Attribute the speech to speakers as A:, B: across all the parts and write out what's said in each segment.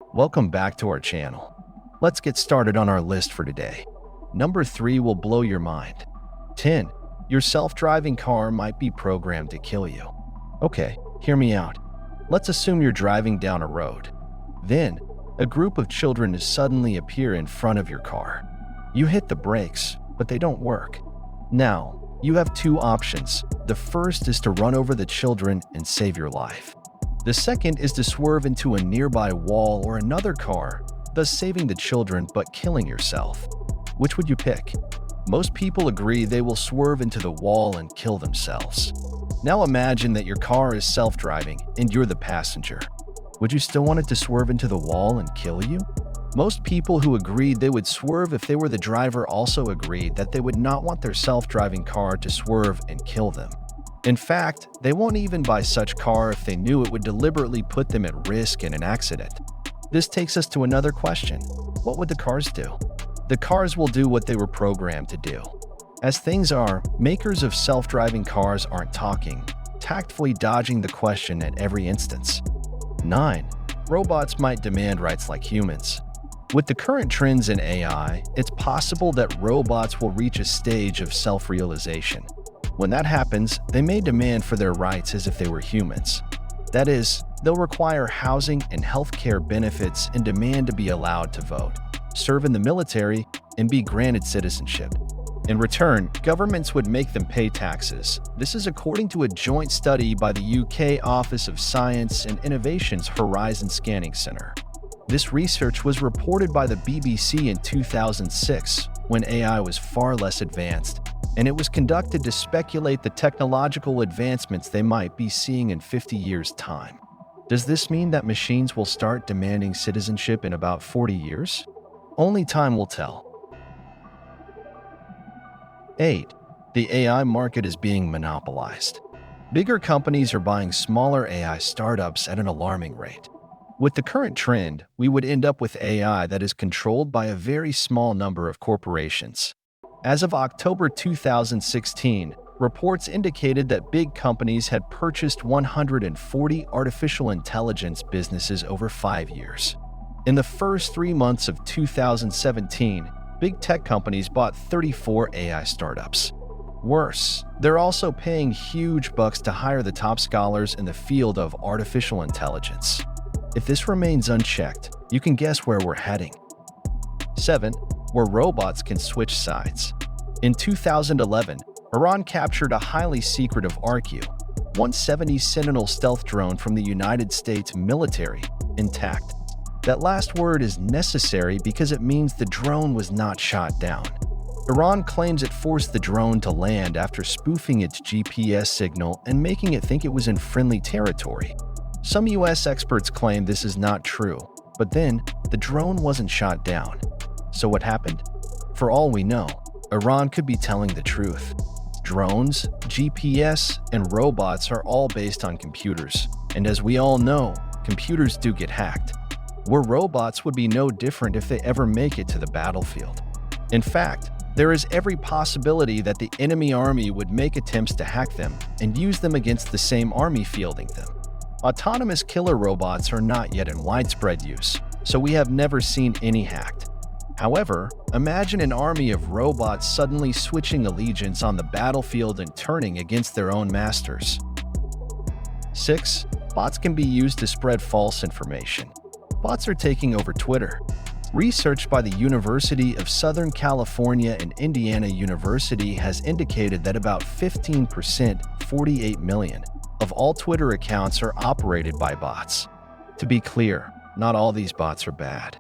A: Welcome back to our channel. Let's get started on our list for today. Number 3 will blow your mind. 10. Your self-driving car might be programmed to kill you. Okay, hear me out. Let's assume you're driving down a road. Then, a group of children suddenly appear in front of your car. You hit the brakes, but they don't work. Now, you have two options. The first is to run over the children and save your life. The second is to swerve into a nearby wall or another car, thus saving the children but killing yourself. Which would you pick? Most people agree they will swerve into the wall and kill themselves. Now imagine that your car is self-driving and you're the passenger. Would you still want it to swerve into the wall and kill you? Most people who agreed they would swerve if they were the driver also agreed that they would not want their self-driving car to swerve and kill them. In fact, they won't even buy such car if they knew it would deliberately put them at risk in an accident. This takes us to another question. What would the cars do? The cars will do what they were programmed to do. As things are, makers of self-driving cars aren't talking, tactfully dodging the question at every instance. 9. Robots might demand rights like humans. With the current trends in AI, it's possible that robots will reach a stage of self-realization. When that happens, they may demand for their rights as if they were humans. That is, they'll require housing and healthcare benefits and demand to be allowed to vote, serve in the military, and be granted citizenship. In return, governments would make them pay taxes. This is according to a joint study by the UK Office of Science and Innovation's Horizon Scanning Centre. This research was reported by the BBC in 2006, when AI was far less advanced, and it was conducted to speculate the technological advancements they might be seeing in 50 years' time. Does this mean that machines will start demanding citizenship in about 40 years? Only time will tell. 8. The AI market is being monopolized. Bigger companies are buying smaller AI startups at an alarming rate. With the current trend, we would end up with AI that is controlled by a very small number of corporations. As of October 2016, reports indicated that big companies had purchased 140 artificial intelligence businesses over 5 years. In the first 3 months of 2017, big tech companies bought 34 AI startups. Worse, they're also paying huge bucks to hire the top scholars in the field of artificial intelligence. If this remains unchecked, you can guess where we're heading. 7. Where robots can switch sides. In 2011, Iran captured a highly secretive RQ-170 Sentinel stealth drone from the United States military, intact. That last word is necessary because it means the drone was not shot down. Iran claims it forced the drone to land after spoofing its GPS signal and making it think it was in friendly territory. Some US experts claim this is not true, but then the drone wasn't shot down. So what happened? For all we know, Iran could be telling the truth. Drones, GPS, and robots are all based on computers, and as we all know, computers do get hacked. Where robots would be no different if they ever make it to the battlefield. In fact, there is every possibility that the enemy army would make attempts to hack them and use them against the same army fielding them. Autonomous killer robots are not yet in widespread use, so we have never seen any hacked. However, imagine an army of robots suddenly switching allegiance on the battlefield and turning against their own masters. 6. Bots can be used to spread false information. Bots are taking over Twitter. Research by the University of Southern California and Indiana University has indicated that about 15%, 48 million, of all Twitter accounts are operated by bots. To be clear, not all these bots are bad.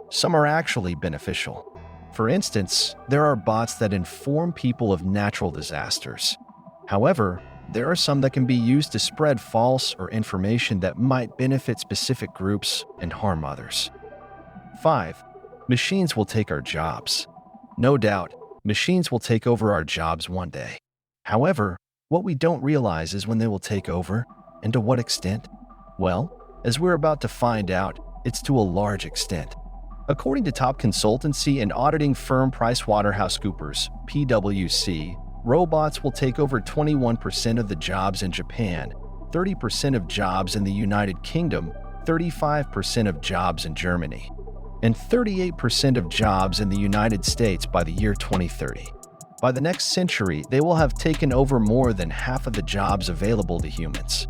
A: Some are actually beneficial. For instance, there are bots that inform people of natural disasters. However, there are some that can be used to spread false or information that might benefit specific groups and harm others. 5. Machines will take our jobs. No doubt, machines will take over our jobs one day. However, what we don't realize is when they will take over, and to what extent. Well, as we're about to find out, it's to a large extent. According to top consultancy and auditing firm PricewaterhouseCoopers, PwC, robots will take over 21% of the jobs in Japan, 30% of jobs in the United Kingdom, 35% of jobs in Germany and 38% of jobs in the United States by the year 2030. By the next century, they will have taken over more than half of the jobs available to humans.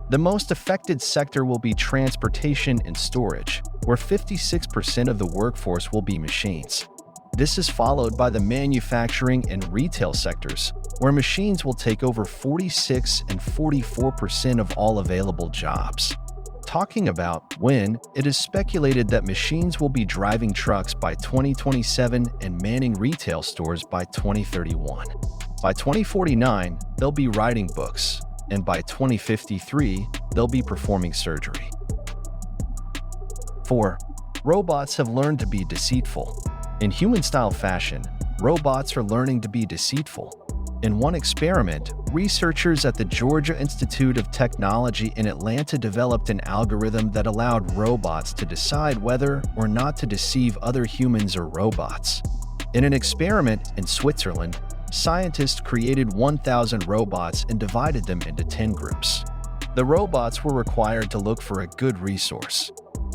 A: The most affected sector will be transportation and storage, where 56% of the workforce will be machines. This is followed by the manufacturing and retail sectors, where machines will take over 46 and 44% of all available jobs. Talking about when, it is speculated that machines will be driving trucks by 2027 and manning retail stores by 2031. By 2049, they'll be writing books, and by 2053, they'll be performing surgery. 4. Robots have learned to be deceitful. In human-style fashion, robots are learning to be deceitful. In one experiment, researchers at the Georgia Institute of Technology in Atlanta developed an algorithm that allowed robots to decide whether or not to deceive other humans or robots. In an experiment in Switzerland, scientists created 1,000 robots and divided them into 10 groups. The robots were required to look for a good resource.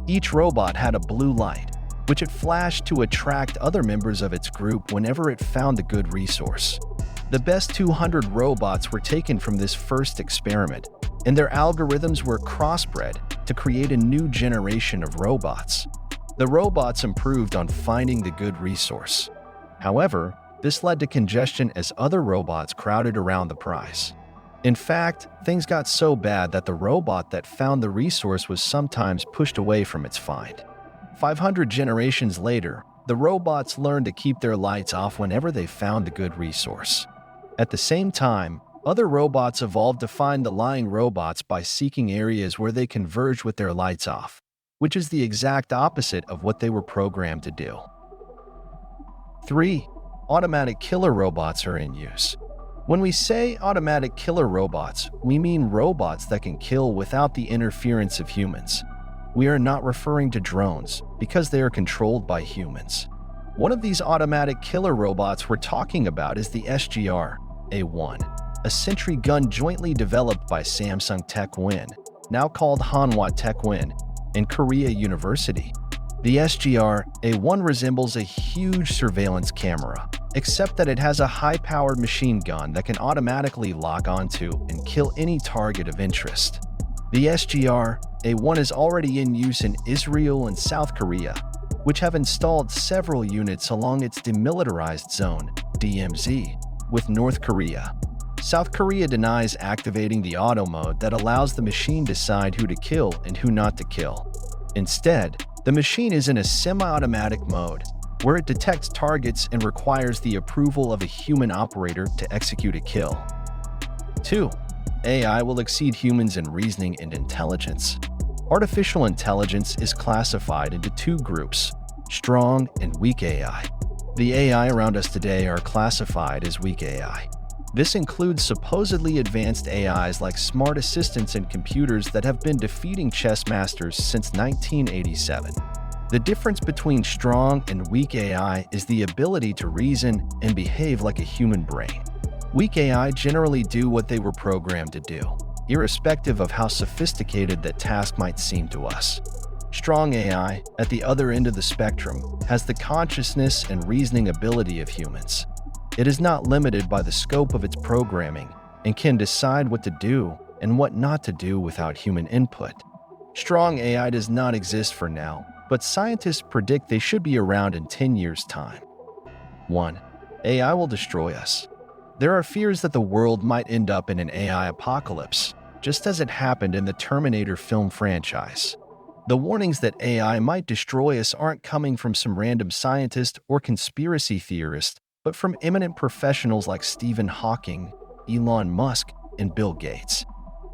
A: Each robot had a blue light, which it flashed to attract other members of its group whenever it found a good resource. The best 200 robots were taken from this first experiment, and their algorithms were crossbred to create a new generation of robots. The robots improved on finding the good resource. However, this led to congestion as other robots crowded around the prize. In fact, things got so bad that the robot that found the resource was sometimes pushed away from its find. 500 generations later, the robots learned to keep their lights off whenever they found the good resource. At the same time, other robots evolved to find the lying robots by seeking areas where they converged with their lights off, which is the exact opposite of what they were programmed to do. 3. Automatic killer robots are in use. When we say automatic killer robots, we mean robots that can kill without the interference of humans. We are not referring to drones because they are controlled by humans. One of these automatic killer robots we're talking about is the SGR-A1, a sentry gun jointly developed by Samsung Techwin, now called Hanwha Techwin, and Korea University. The SGR-A1 resembles a huge surveillance camera, except that it has a high-powered machine gun that can automatically lock onto and kill any target of interest. The SGR-A1 is already in use in Israel and South Korea, which have installed several units along its demilitarized zone, DMZ, with North Korea. South Korea denies activating the auto mode that allows the machine to decide who to kill and who not to kill. Instead, the machine is in a semi-automatic mode, where it detects targets and requires the approval of a human operator to execute a kill. 2. AI will exceed humans in reasoning and intelligence. Artificial intelligence is classified into two groups, strong and weak AI. The AI around us today are classified as weak AI. This includes supposedly advanced AIs like smart assistants and computers that have been defeating chess masters since 1987. The difference between strong and weak AI is the ability to reason and behave like a human brain. Weak AI generally do what they were programmed to do, irrespective of how sophisticated that task might seem to us. Strong AI, at the other end of the spectrum, has the consciousness and reasoning ability of humans. It is not limited by the scope of its programming and can decide what to do and what not to do without human input. Strong AI does not exist for now, but scientists predict they should be around in 10 years' time. 1. AI will destroy us. There are fears that the world might end up in an AI apocalypse, just as it happened in the Terminator film franchise. The warnings that AI might destroy us aren't coming from some random scientist or conspiracy theorist, but from eminent professionals like Stephen Hawking, Elon Musk, and Bill Gates.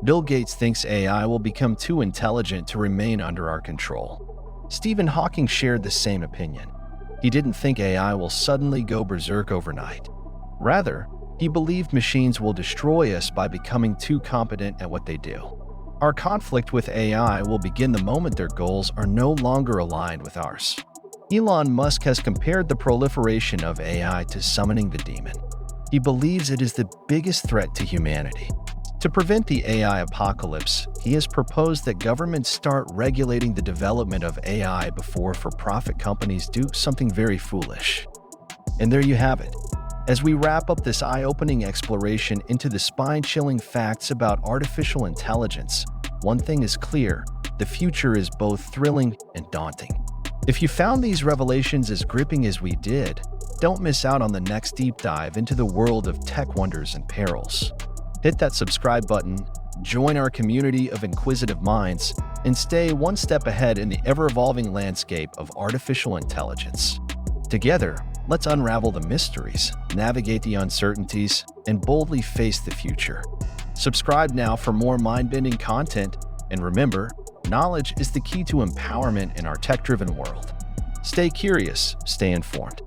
A: Bill Gates thinks AI will become too intelligent to remain under our control. Stephen Hawking shared the same opinion. He didn't think AI will suddenly go berserk overnight. Rather, he believed machines will destroy us by becoming too competent at what they do. Our conflict with AI will begin the moment their goals are no longer aligned with ours. Elon Musk has compared the proliferation of AI to summoning the demon. He believes it is the biggest threat to humanity. To prevent the AI apocalypse, he has proposed that governments start regulating the development of AI before for-profit companies do something very foolish. And there you have it. As we wrap up this eye-opening exploration into the spine-chilling facts about artificial intelligence, one thing is clear: the future is both thrilling and daunting. If you found these revelations as gripping as we did, don't miss out on the next deep dive into the world of tech wonders and perils. Hit that subscribe button, join our community of inquisitive minds, and stay one step ahead in the ever-evolving landscape of artificial intelligence. Together, let's unravel the mysteries, navigate the uncertainties, and boldly face the future. Subscribe now for more mind-bending content, and remember, knowledge is the key to empowerment in our tech-driven world. Stay curious, stay informed.